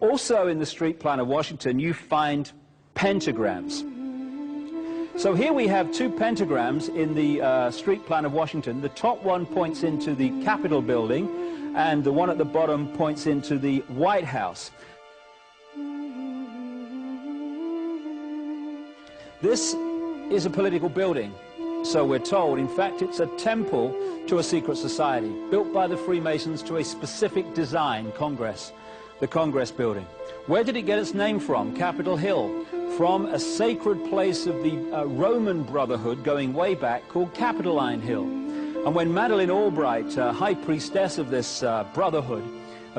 Also in the street plan of Washington, you find pentagrams. So here we have two pentagrams in the street plan of Washington. The top one points into the Capitol building, and the one at the bottom points into the White House. This is a political building, so we're told. In fact, it's a temple to a secret society, built by the Freemasons to a specific design, Congress. The Congress building. Where did it get its name from? Capitol Hill, from a sacred place of the Roman Brotherhood going way back called Capitoline Hill. And when Madeleine Albright, high priestess of this brotherhood,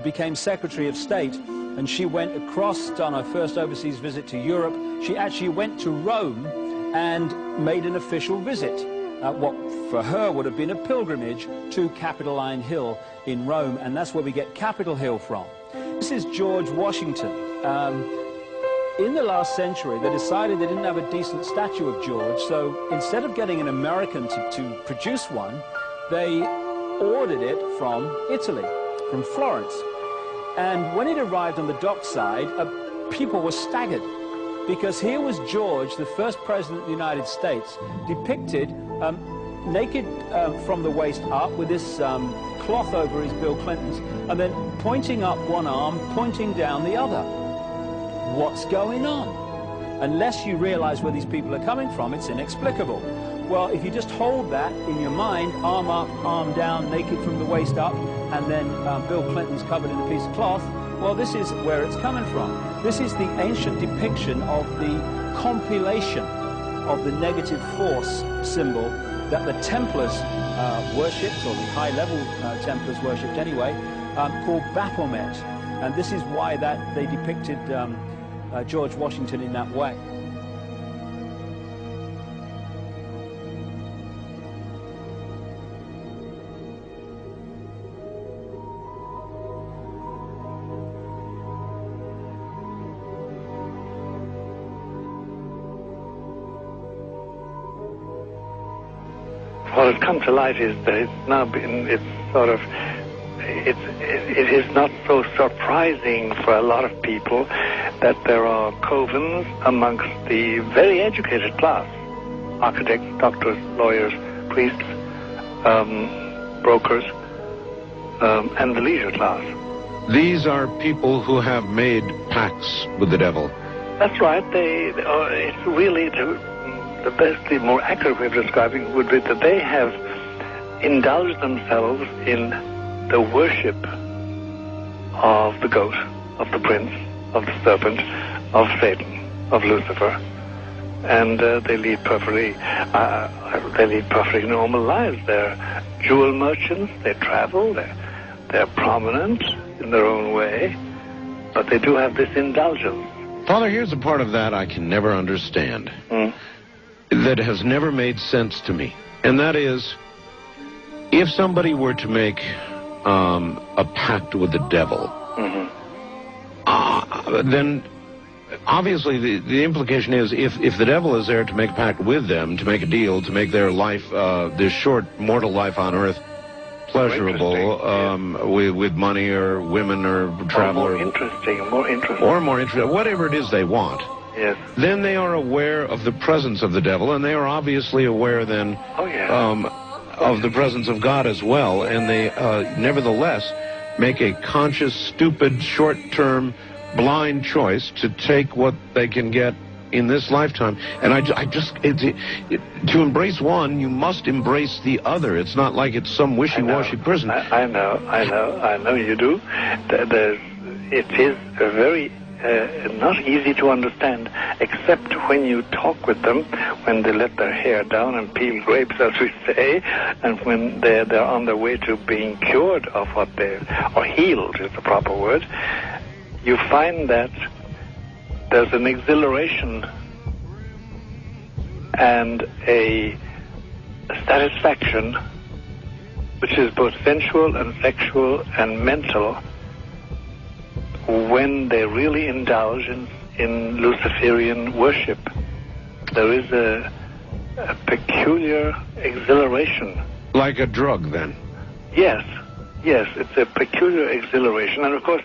became Secretary of State, and she went across on her first overseas visit to Europe, she actually went to Rome and made an official visit, what for her would have been a pilgrimage to Capitoline Hill in Rome, and that's where we get Capitol Hill from. This is George Washington. In the last century, they decided they didn't have a decent statue of George, so instead of getting an American to produce one, they ordered it from Italy, from Florence. And when it arrived on the dockside, people were staggered, because here was George, the first president of the United States, depicted naked from the waist up with this cloth over his Bill Clinton's, and then pointing up one arm, pointing down the other. What's going on? Unless you realize where these people are coming from, it's inexplicable. Well, if you just hold that in your mind, arm up, arm down, naked from the waist up, and then Bill Clinton's covered in a piece of cloth, well, this is where it's coming from. This is the ancient depiction of the compilation of the negative force symbol that the Templars worshipped, or the high-level Templars worshipped anyway, called Baphomet. And this is why that they depicted George Washington in that way. What has come to light is that it's now been, it is not so surprising for a lot of people that there are covens amongst the very educated class, architects, doctors, lawyers, priests, brokers, and the leisure class. These are people who have made pacts with the devil. That's right. It's really the best, the more accurate way of describing it would be that they have indulged themselves in the worship of the goat, of the prince, of the serpent, of Satan, of Lucifer, and they lead perfectly normal lives. They're jewel merchants. They travel. They're prominent in their own way, but they do have this indulgence. Father, here's a part of that I can never understand. That has never made sense to me. And that is, if somebody were to make a pact with the devil, then obviously the implication is if the devil is there to make a pact with them, to make a deal, to make their life, this short mortal life on earth, pleasurable, with money or women or travel. Or more interesting. Or more interesting, whatever it is they want. Yes. Then they are aware of the presence of the devil, and they are obviously aware then of the presence of God as well, and they nevertheless make a conscious, stupid, short-term, blind choice to take what they can get in this lifetime. And to embrace one, you must embrace the other. It's not like it's some wishy-washy person. I know you do. It is a very not easy to understand, except when you talk with them, when they let their hair down and peel grapes, as we say, and when they're on their way to being cured of what or healed is the proper word. You find that there's an exhilaration and a satisfaction which is both sensual and sexual and mental, when they really indulge in Luciferian worship. There is a peculiar exhilaration. Like a drug, then? Yes, it's a peculiar exhilaration. And of course,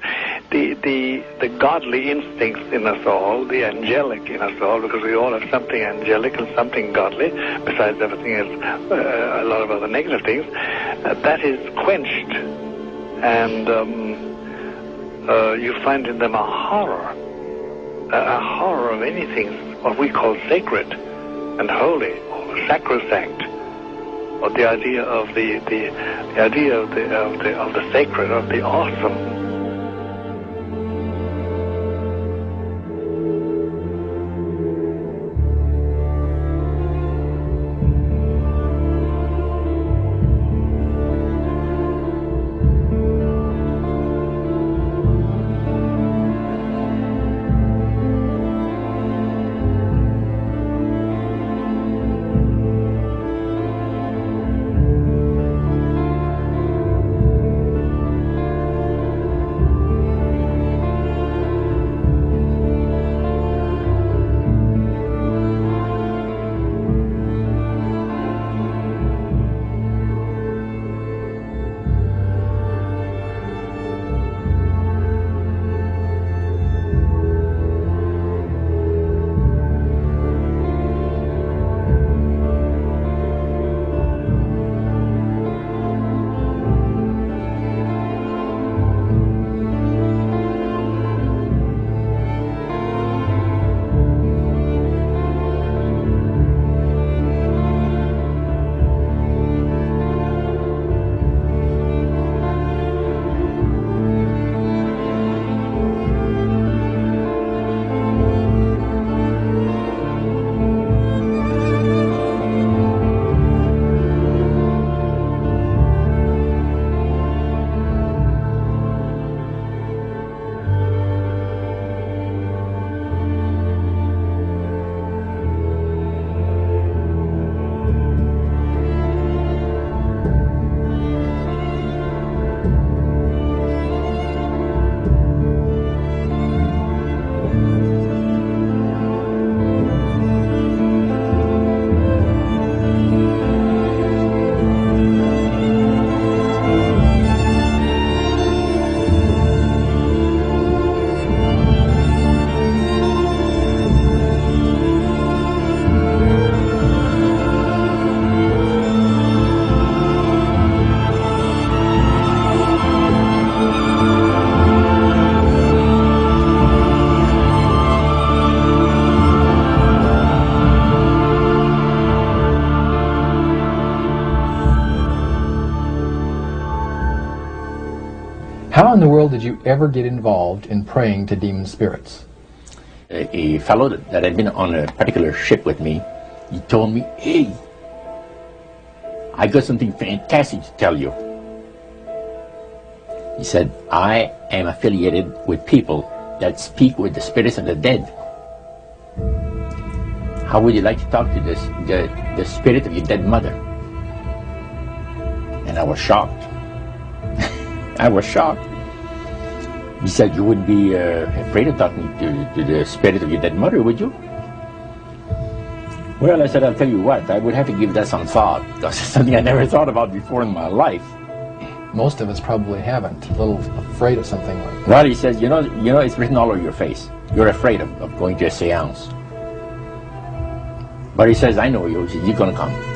the godly instincts in us all, the angelic in us all, because we all have something angelic and something godly, besides everything else, a lot of other negative things, that is quenched. And you find in them a horror of anything, what we call sacred and holy, or sacrosanct, or the idea of the idea of the sacred, of the awesome. How in the world did you ever get involved in praying to demon spirits? A fellow that had been on a particular ship with me, he told me, "Hey, I got something fantastic to tell you." He said, "I am affiliated with people that speak with the spirits of the dead. How would you like to talk to the spirit of your dead mother?" And I was shocked. I was shocked. He said, "You wouldn't be afraid of talking to the spirit of your dead mother, would you?" Well, I said, "I'll tell you what, I would have to give that some thought, because it's something I never thought about before in my life." Most of us probably haven't. A little afraid of something like that. Well, he says, you know, it's written all over your face. You're afraid of going to a seance. But he says, "I know you. He says, you're going to come."